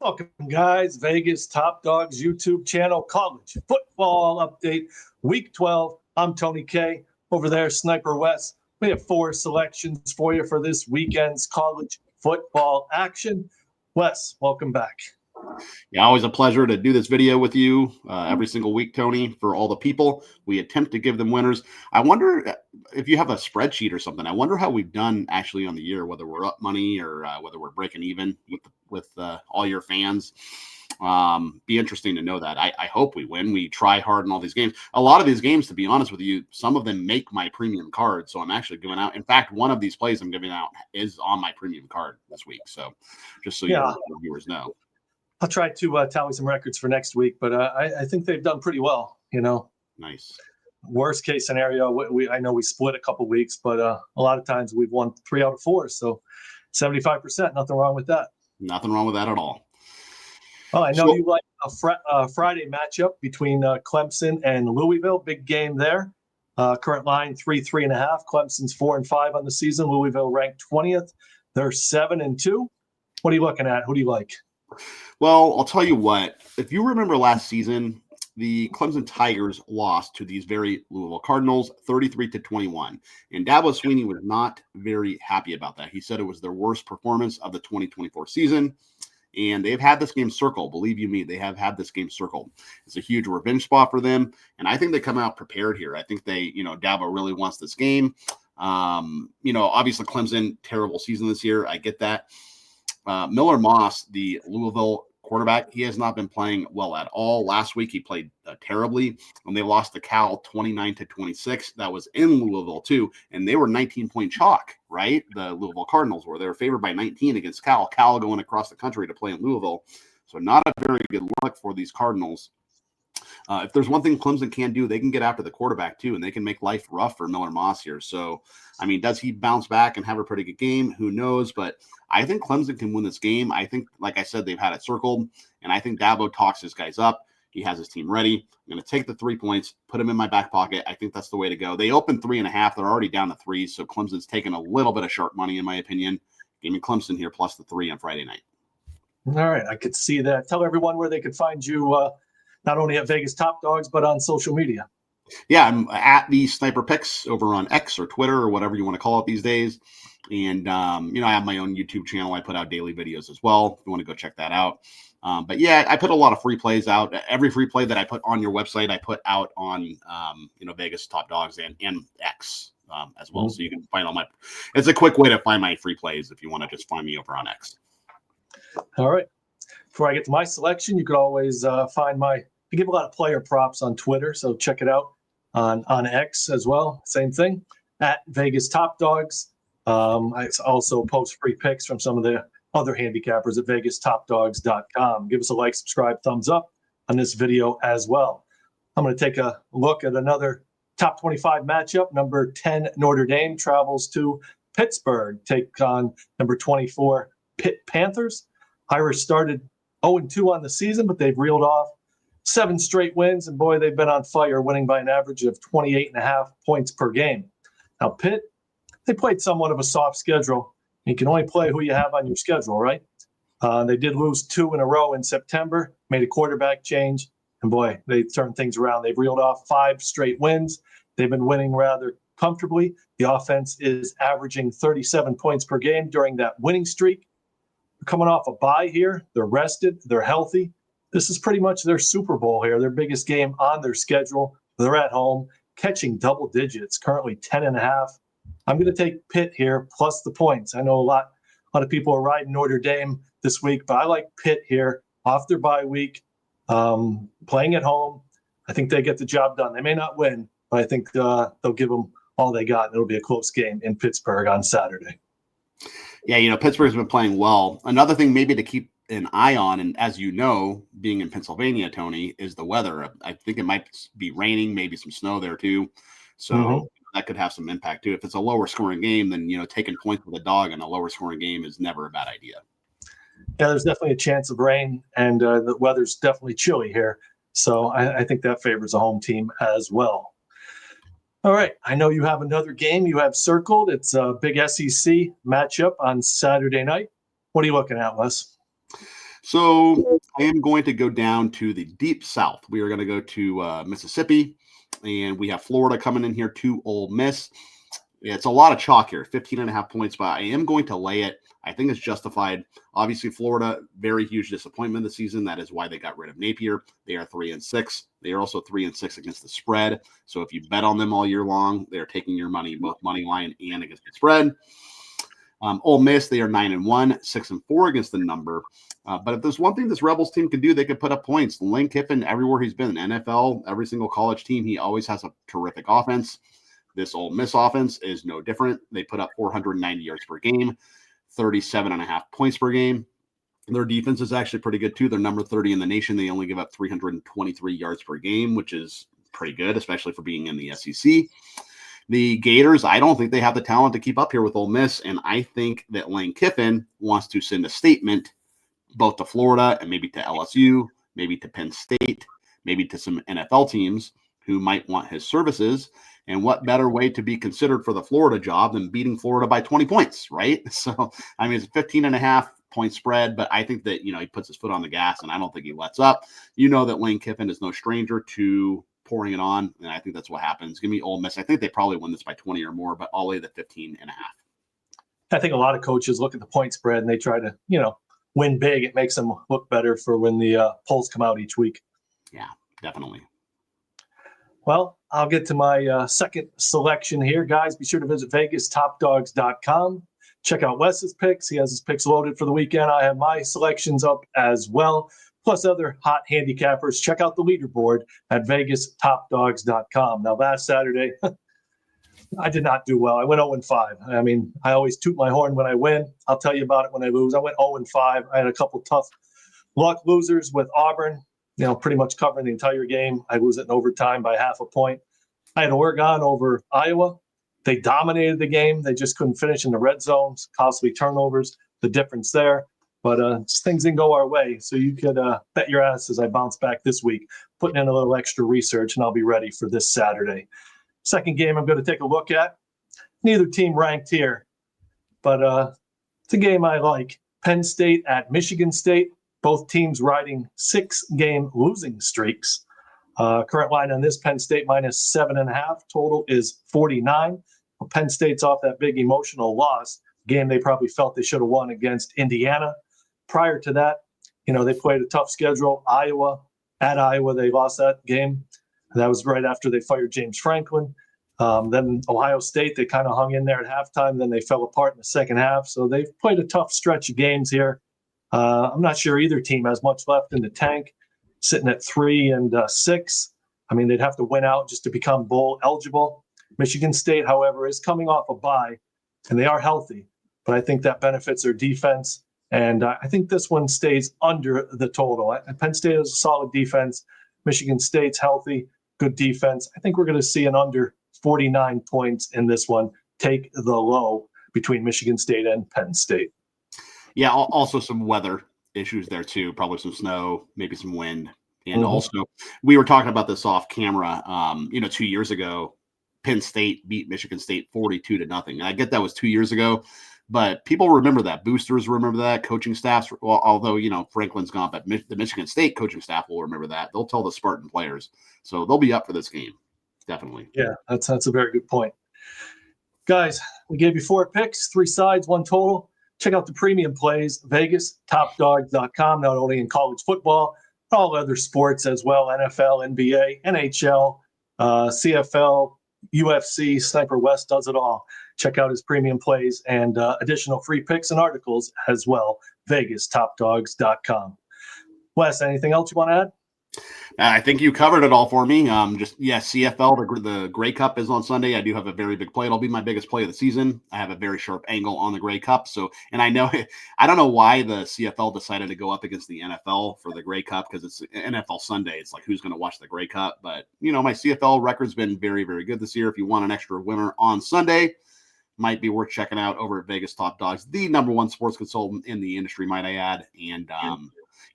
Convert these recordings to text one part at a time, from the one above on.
Welcome, guys. Vegas Top Dogs YouTube channel, college football update, week 12. I'm Tony K. Over there, Sniper Wes. We have 4 selections for you for this weekend's college football action. Wes, welcome back. Yeah, always a pleasure to do this video with you every single week, Tony. For all the people, we attempt to give them winners. I wonder if you have a spreadsheet or something. I wonder how we've done actually on the year, whether we're up money or whether we're breaking even with all your fans. Be interesting to know that. I hope we win. We try hard in all these games. A lot of these games, to be honest with you, some of them make my premium card. So I'm actually giving out. In fact, one of these plays I'm giving out is on my premium card this week. So just so your viewers know. I'll try to tally some records for next week, but I think they've done pretty well, Nice. Worst case scenario, I know we split a couple weeks, but a lot of times we've won 3 out of 4, so 75%, nothing wrong with that. Nothing wrong with that at all. Well, I know you like a Friday matchup between Clemson and Louisville. Big game there. Current line 3.5. Clemson's 4-5 on the season. Louisville ranked 20th. They're 7-2. What are you looking at? Who do you like? Well, I'll tell you what. If you remember last season, the Clemson Tigers lost to these very Louisville Cardinals 33-21. And Dabo Swinney was not very happy about that. He said it was their worst performance of the 2024 season. And they've had this game circled. Believe you me, they have had this game circled. It's a huge revenge spot for them. And I think they come out prepared here. I think Dabo really wants this game. Obviously Clemson, terrible season this year. I get that. Miller Moss, the Louisville quarterback, he has not been playing well at all. Last week he played terribly, and they lost to Cal 29-26. That was in Louisville too, and they were 19-point chalk, right? The Louisville Cardinals were. They were favored by 19 against Cal. Cal going across the country to play in Louisville, so not a very good look for these Cardinals. If there's one thing Clemson can do, they can get after the quarterback too, and they can make life rough for Miller Moss here. So, does he bounce back and have a pretty good game? Who knows? But I think Clemson can win this game. I think, like I said, they've had it circled, and I think Dabo talks his guys up. He has his team ready. I'm going to take the 3 points, put them in my back pocket. I think that's the way to go. They opened 3.5. They're already down to 3, so Clemson's taking a little bit of sharp money, in my opinion. Give me Clemson here plus the 3 on Friday night. All right, I could see that. Tell everyone where they could find you. Not only at Vegas Top Dogs, but on social media. Yeah, I'm at the Sniper Picks over on X or Twitter or whatever you want to call it these days. And, I have my own YouTube channel. I put out daily videos as well if you want to go check that out. But, yeah, I put a lot of free plays out. Every free play that I put on your website, I put out on, Vegas Top Dogs and X as well. Mm-hmm. So you can find all my – it's a quick way to find my free plays if you want to just find me over on X. All right. Before I get to my selection, you could always find I give a lot of player props on Twitter, so check it out on X as well. Same thing, at Vegas Top Dogs. I also post free picks from some of the other handicappers at VegasTopDogs.com. Give us a like, subscribe, thumbs up on this video as well. I'm going to take a look at another top 25 matchup. Number 10, Notre Dame travels to Pittsburgh, take on number 24, Pitt Panthers. Irish started 0-2 on the season, but they've reeled off 7 straight wins, and boy, they've been on fire, winning by an average of 28.5 points per game. Now, Pitt, they played somewhat of a soft schedule. You can only play who you have on your schedule, right? They did lose 2 in a row in September, made a quarterback change, and boy, they turned things around. They've reeled off 5 straight wins. They've been winning rather comfortably. The offense is averaging 37 points per game during that winning streak. Coming off a bye here. They're rested. They're healthy. This is pretty much their Super Bowl here, their biggest game on their schedule. They're at home, catching double digits, currently 10.5. I'm going to take Pitt here, plus the points. I know a lot of people are riding Notre Dame this week, but I like Pitt here, off their bye week, playing at home. I think they get the job done. They may not win, but I think they'll give them all they got. It'll be a close game in Pittsburgh on Saturday. Yeah, Pittsburgh's been playing well. Another thing maybe to keep an eye on, and as you know, being in Pennsylvania, Tony, is the weather. I think it might be raining, maybe some snow there too. So that could have some impact too. If it's a lower scoring game, then, taking points with a dog in a lower scoring game is never a bad idea. Yeah, there's definitely a chance of rain, and the weather's definitely chilly here. So I think that favors a home team as well. All right. I know you have another game you have circled. It's a big SEC matchup on Saturday night. What are you looking at, Wes? So I am going to go down to the deep south. We are going to go to Mississippi, and we have Florida coming in here to Ole Miss. It's a lot of chalk here, 15.5 points, but I am going to lay it. I think it's justified. Obviously, Florida, very huge disappointment this season. That is why they got rid of Napier. They are 3-6. They are also 3-6 against the spread. So if you bet on them all year long, they are taking your money, both money line and against the spread. Ole Miss, they are 9-1, 6-4 against the number. But if there's one thing this Rebels team can do, they could put up points. Lane Kiffin, everywhere he's been, NFL, every single college team, he always has a terrific offense. This Ole Miss offense is no different. They put up 490 yards per game, 37.5 points per game. Their defense is actually pretty good, too. They're number 30 in the nation. They only give up 323 yards per game, which is pretty good, especially for being in the SEC. The Gators, I don't think they have the talent to keep up here with Ole Miss, and I think that Lane Kiffin wants to send a statement both to Florida and maybe to LSU, maybe to Penn State, maybe to some NFL teams who might want his services. And what better way to be considered for the Florida job than beating Florida by 20 points, right? So, I mean, it's a 15.5 point spread, but I think that, he puts his foot on the gas, and I don't think he lets up. You know that Lane Kiffin is no stranger to pouring it on, and I think that's what happens. Give me Ole Miss. I think they probably win this by 20 or more, but I'll lay the 15.5. I think a lot of coaches look at the point spread and they try to, win big. It makes them look better for when the polls come out each week. Yeah, definitely. Well, I'll get to my second selection here, guys. Be sure to visit VegasTopDogs.com. Check out Wes's picks. He has his picks loaded for the weekend. I have my selections up as well, plus other hot handicappers. Check out the leaderboard at VegasTopDogs.com. Now, last Saturday, I did not do well. I went 0-5. I mean, I always toot my horn when I win. I'll tell you about it when I lose. I went 0-5. I had a couple tough luck losers with Auburn, pretty much covering the entire game. I lose it in overtime by half a point. I had Oregon over Iowa. They dominated the game. They just couldn't finish in the red zones, costly turnovers, the difference there. But things didn't go our way. So you could bet your ass as I bounce back this week, putting in a little extra research, and I'll be ready for this Saturday. Second game I'm going to take a look at. Neither team ranked here, but it's a game I like. Penn State at Michigan State. Both teams riding 6-game losing streaks. Current line on this, Penn State minus 7.5. Total is 49. Well, Penn State's off that big emotional loss, game they probably felt they should have won against Indiana. Prior to that, they played a tough schedule. At Iowa, they lost that game. That was right after they fired James Franklin. Then Ohio State, they kind of hung in there at halftime. Then they fell apart in the second half. So they've played a tough stretch of games here. I'm not sure either team has much left in the tank, sitting at 3-6. I mean, they'd have to win out just to become bowl eligible. Michigan State, however, is coming off a bye, and they are healthy. But I think that benefits their defense. And I think this one stays under the total. Penn State has a solid defense. Michigan State's healthy, good defense. I think we're going to see an under 49 points in this one. Take the low between Michigan State and Penn State. Yeah, also some weather issues there too. Probably some snow, maybe some wind. And also, we were talking about this off camera. 2 years ago, Penn State beat Michigan State 42-0. And I get that was 2 years ago, but people remember that. Boosters remember that. Coaching staffs, although Franklin's gone, but the Michigan State coaching staff will remember that. They'll tell the Spartan players, so they'll be up for this game, definitely. Yeah, that's a very good point, guys. We gave you 4 picks, 3 sides, 1 total. Check out the premium plays, VegasTopDogs.com, not only in college football, but all other sports as well, NFL, NBA, NHL, CFL, UFC. Sniper Wes does it all. Check out his premium plays and additional free picks and articles as well, VegasTopDogs.com. Wes, anything else you want to add? I think you covered it all for me. CFL, the Grey Cup is on Sunday. I do have a very big play. It'll be my biggest play of the season. I have a very sharp angle on the Grey Cup. And I don't know why the CFL decided to go up against the NFL for the Grey Cup, because it's NFL Sunday. It's like, who's going to watch the Grey Cup? But, my CFL record's been very, very good this year. If you want an extra winner on Sunday, might be worth checking out over at Vegas Top Dogs, the number 1 sports consultant in the industry, might I add. And,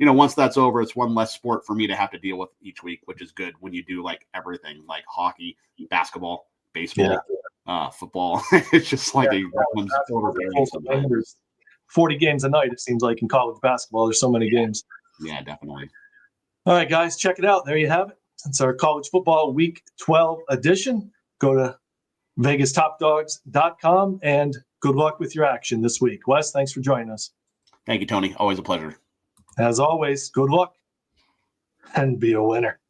once that's over, it's one less sport for me to have to deal with each week, which is good when you do like everything, like hockey, basketball, baseball, football. It's just like 40 games a night, it seems like, in college basketball. There's so many games. Yeah, definitely. All right, guys, check it out. There you have it. It's our college football week 12 edition. Go to VegasTopDogs.com and good luck with your action this week. Wes, thanks for joining us. Thank you, Tony. Always a pleasure. As always, good luck and be a winner.